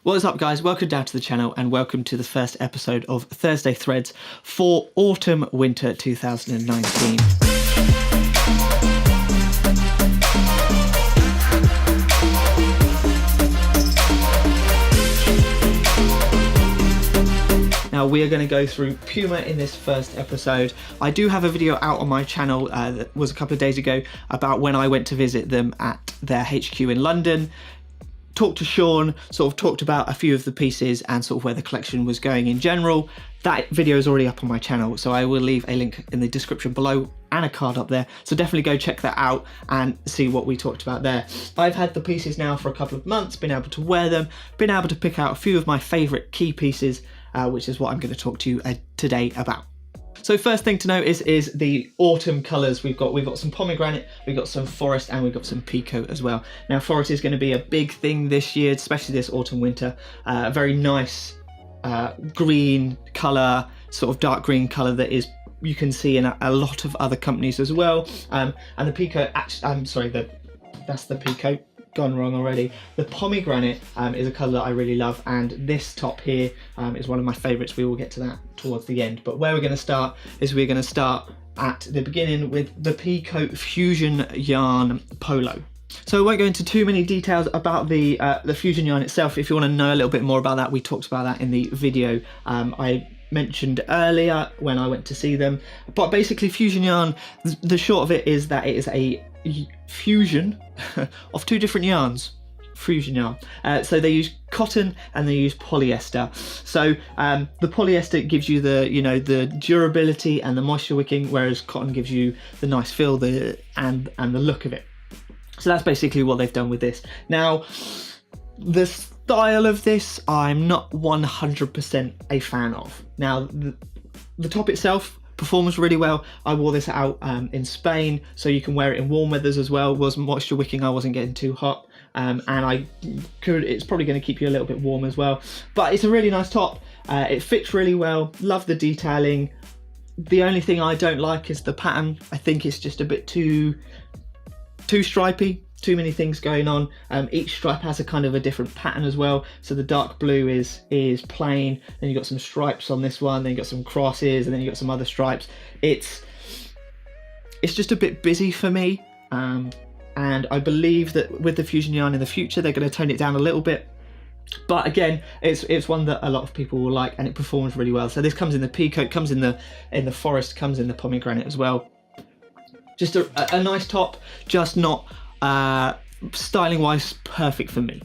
What is up, guys? Welcome down to the channel and welcome to the first episode of Thursday Threads for Autumn Winter 2019. Now we are going to go through Puma in this first episode. I do have a video out on my channel that was a couple of days ago about when I went to visit them at their HQ in London. Talked to Sean, sort of talked about a few of the pieces and sort of where the collection was going in general. That video is already up on my channel, so I will leave a link in the description below and a card up there. So definitely go check that out and see what we talked about there. I've had the pieces now for a couple of months, been able to wear them, been able to pick out a few of my favorite key pieces, which is what I'm going to talk to you today about. So first thing to note is the autumn colours. We've got some pomegranate, we've got some forest, and we've got some peacoat as well. Now forest is going to be a big thing this year, especially this autumn winter. Very nice green colour, sort of dark green colour that is you can see in a lot of other companies as well. And the peacoat, that's the peacoat. Gone wrong already. The pomegranate is a colour that I really love, and this top here is one of my favourites. We will get to that towards the end, but where we're going to start is we're going to start at the beginning with the Peacoat Fusion Yarn Polo. So I won't go into too many details about the Fusion Yarn itself. If you want to know a little bit more about that, we talked about that in the video I mentioned earlier when I went to see them. But basically Fusion Yarn, the short of it is that it is a fusion of two different yarns. Fusion yarn. So they use cotton and they use polyester. So the polyester gives you the durability and the moisture wicking, whereas cotton gives you the nice feel and the look of it. So that's basically what they've done with this. Now the style of this I'm not 100% a fan of. Now the top itself performs really well. I wore this out in Spain, so you can wear it in warm weathers as well. It wasn't moisture wicking, I wasn't getting too hot, and it's probably going to keep you a little bit warm as well. But it's a really nice top. It fits really well. Love the detailing. The only thing I don't like is the pattern. I think it's just a bit too stripy. Too many things going on. Each stripe has a kind of a different pattern as well. So the dark blue is plain, then you've got some stripes on this one, then you've got some crosses, and then you've got some other stripes. It's just a bit busy for me, and I believe that with the Fusion Yarn in the future they're going to tone it down a little bit. But again, it's one that a lot of people will like, and it performs really well. So this comes in the peacoat, comes in the forest, comes in the pomegranate as well. Just a nice top, just not styling wise perfect for me.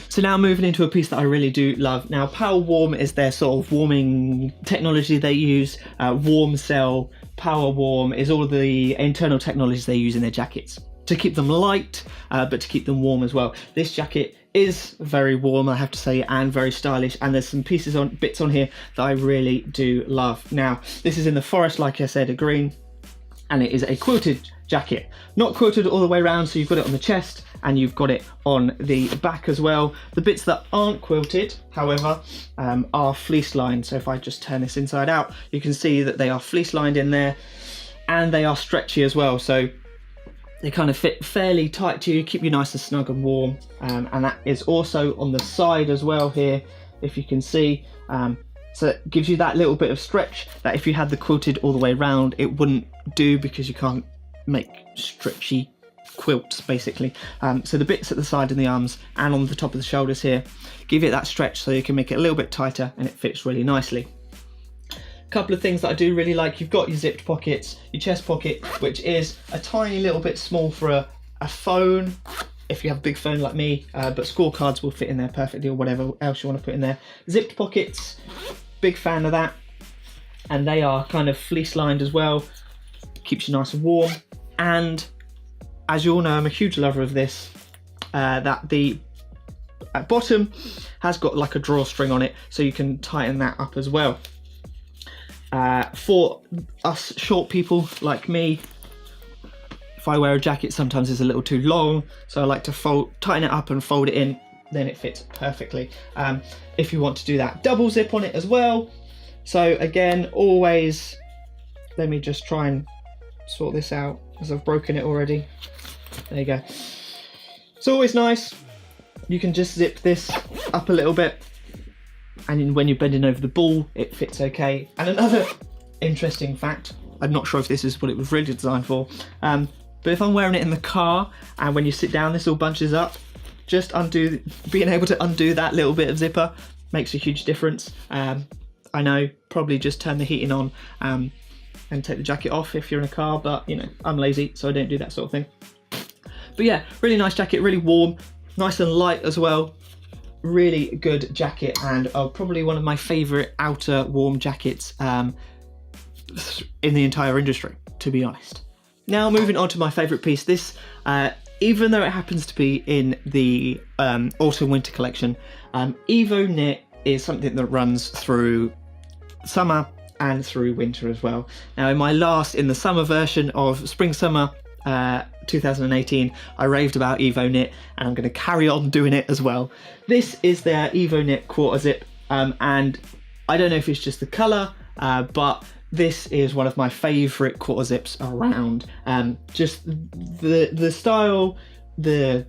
So now moving into a piece that I really do love. Now Power Warm is their sort of warming technology they use. Warm Cell, Power Warm is all the internal technologies they use in their jackets to keep them light, but to keep them warm as well. This jacket is very warm, I have to say, and very stylish, and there's some bits on here that I really do love. Now this is in the forest, like I said, a green, and it is a quilted jacket. Not quilted all the way around, so you've got it on the chest and you've got it on the back as well. The bits that aren't quilted, however, are fleece lined. So if I just turn this inside out, you can see that they are fleece lined in there, and they are stretchy as well. So they kind of fit fairly tight to you, keep you nice and snug and warm. And that is also on the side as well here, if you can see. So it gives you that little bit of stretch that if you had the quilted all the way around, it wouldn't do, because you can't make stretchy quilts basically. So the bits at the side and the arms and on the top of the shoulders here give it that stretch, so you can make it a little bit tighter and it fits really nicely. A couple of things that I do really like: you've got your zipped pockets, your chest pocket, which is a tiny little bit small for a phone if you have a big phone like me, but scorecards will fit in there perfectly, or whatever else you want to put in there. Zipped pockets, big fan of that, and they are kind of fleece lined as well, keeps you nice and warm. And as you all know, I'm a huge lover of this, that the bottom has got like a drawstring on it, so you can tighten that up as well. For us short people like me, if I wear a jacket sometimes it's a little too long, so I like to tighten it up and fold it in, then it fits perfectly. If you want to do that, double zip on it as well. So again, always, let me just try and sort this out, as I've broken it already. There you go. It's always nice. You can just zip this up a little bit, and when you're bending over the ball, it fits okay. And another interesting fact, I'm not sure if this is what it was really designed for, but if I'm wearing it in the car and when you sit down this all bunches up, just being able to undo that little bit of zipper makes a huge difference. I know, probably just turn the heating on and take the jacket off if you're in a car, but you know, I'm lazy, so I don't do that sort of thing. But yeah, really nice jacket, really warm, nice and light as well. Really good jacket, and probably one of my favourite outer warm jackets in the entire industry, to be honest. Now moving on to my favourite piece. This, even though it happens to be in the autumn winter collection, Evo knit is something that runs through summer and through winter as well. Now in the summer version of spring summer 2018, I raved about Evo knit, and I'm going to carry on doing it as well. This is their Evo knit quarter zip, and I don't know if it's just the colour, but this is one of my favourite quarter zips around. Just the style, the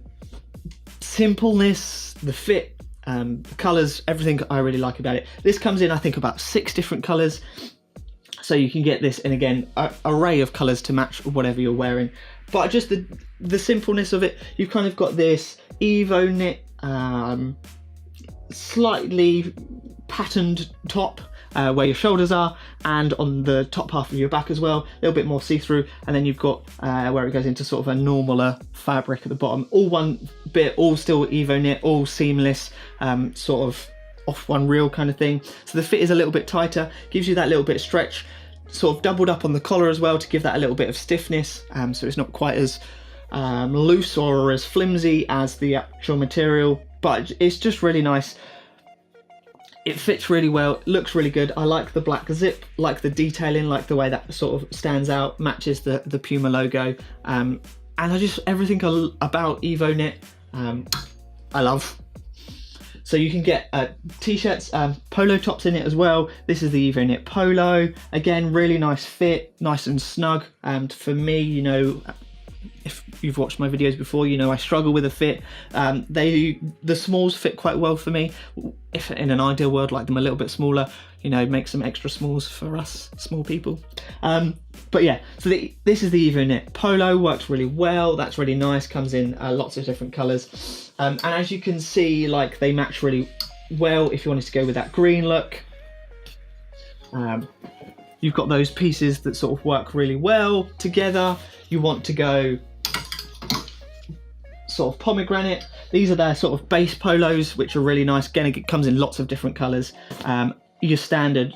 simpleness, the fit, the colours, everything I really like about it. This comes in, I think, about 6 different colours, so you can get this in, again, an array of colours to match whatever you're wearing. But just the simpleness of it, you've kind of got this Evo knit, slightly patterned top where your shoulders are, and on the top half of your back as well, a little bit more see-through, and then you've got where it goes into sort of a normaler fabric at the bottom. All one bit, all still Evo knit, all seamless, sort of off one reel kind of thing. So the fit is a little bit tighter, gives you that little bit of stretch, sort of doubled up on the collar as well to give that a little bit of stiffness, so it's not quite as loose or as flimsy as the actual material, but it's just really nice. It fits really well, looks really good. I like the black zip, like the detailing, like the way that sort of stands out, matches the Puma logo, and everything about Evo knit I love. So you can get t-shirts, polo tops in it as well. This is the Evo knit polo. Again, really nice fit, nice and snug. For me, you know, if you've watched my videos before, you know I struggle with a fit. The smalls fit quite well for me. If in an ideal world, like them a little bit smaller, you know, make some extra smalls for us small people. But yeah, so this is the Evo knit polo, works really well. That's really nice, comes in lots of different colours. And as you can see, like, they match really well if you wanted to go with that green look. You've got those pieces that sort of work really well together. You want to go sort of pomegranate. These are their sort of base polos, which are really nice. Again, it comes in lots of different colours. Your standard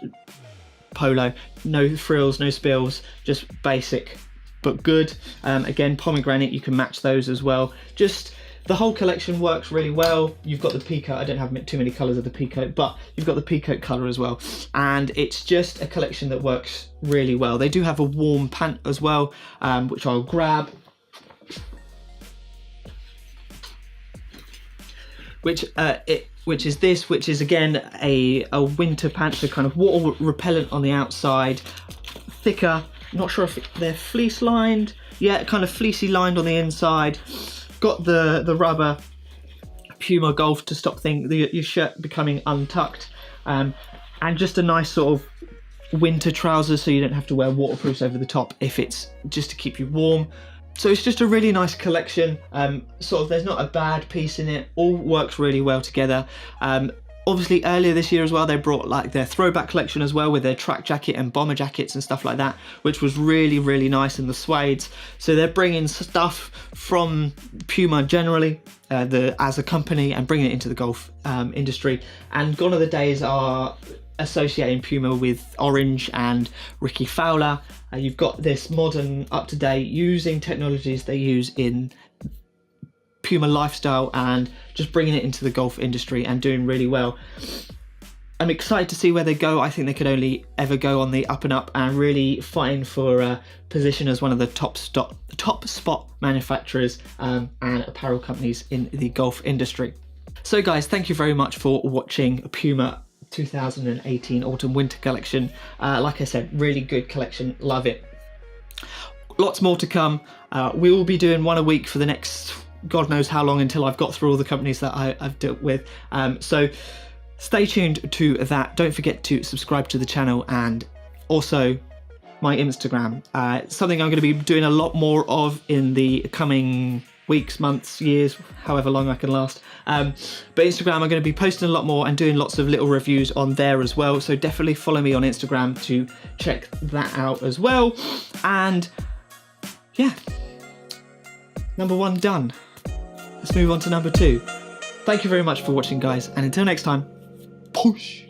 polo, no frills, no spills, just basic but good. Again, pomegranate, you can match those as well. Just the whole collection works really well. You've got the peacoat. I don't have too many colours of the peacoat, but you've got the peacoat colour as well. And it's just a collection that works really well. They do have a warm pant as well, which I'll grab. Which is again a winter pant, so kind of water repellent on the outside, thicker. Not sure if they're fleece lined. Yeah, kind of fleecy lined on the inside. Got the rubber Puma golf to stop your shirt becoming untucked, and just a nice sort of winter trousers, so you don't have to wear waterproofs over the top if it's just to keep you warm. So it's just a really nice collection. Sort of, there's not a bad piece in it. All works really well together. Obviously earlier this year as well, they brought like their throwback collection as well, with their track jacket and bomber jackets and stuff like that, which was really, really nice, in the suedes. So they're bringing stuff from Puma generally, as a company, and bringing it into the golf industry. And gone are the days are associating Puma with orange and Ricky Fowler. You've got this modern, up-to-date, using technologies they use in Puma lifestyle, and just bringing it into the golf industry and doing really well. I'm excited to see where they go. I think they could only ever go on the up and up, and really fighting for a position as one of the top spot manufacturers and apparel companies in the golf industry. So guys, thank you very much for watching Puma 2018 autumn winter collection. Like I said, really good collection, love it. Lots more to come. We will be doing one a week for the next God knows how long until I've got through all the companies that I've dealt with. So stay tuned to that. Don't forget to subscribe to the channel, and also my Instagram. Something I'm going to be doing a lot more of in the coming weeks, months, years, however long I can last. But Instagram, I'm going to be posting a lot more and doing lots of little reviews on there as well. So definitely follow me on Instagram to check that out as well. And yeah, number 1 done. Let's move on to number 2. Thank you very much for watching, guys. And until next time, push.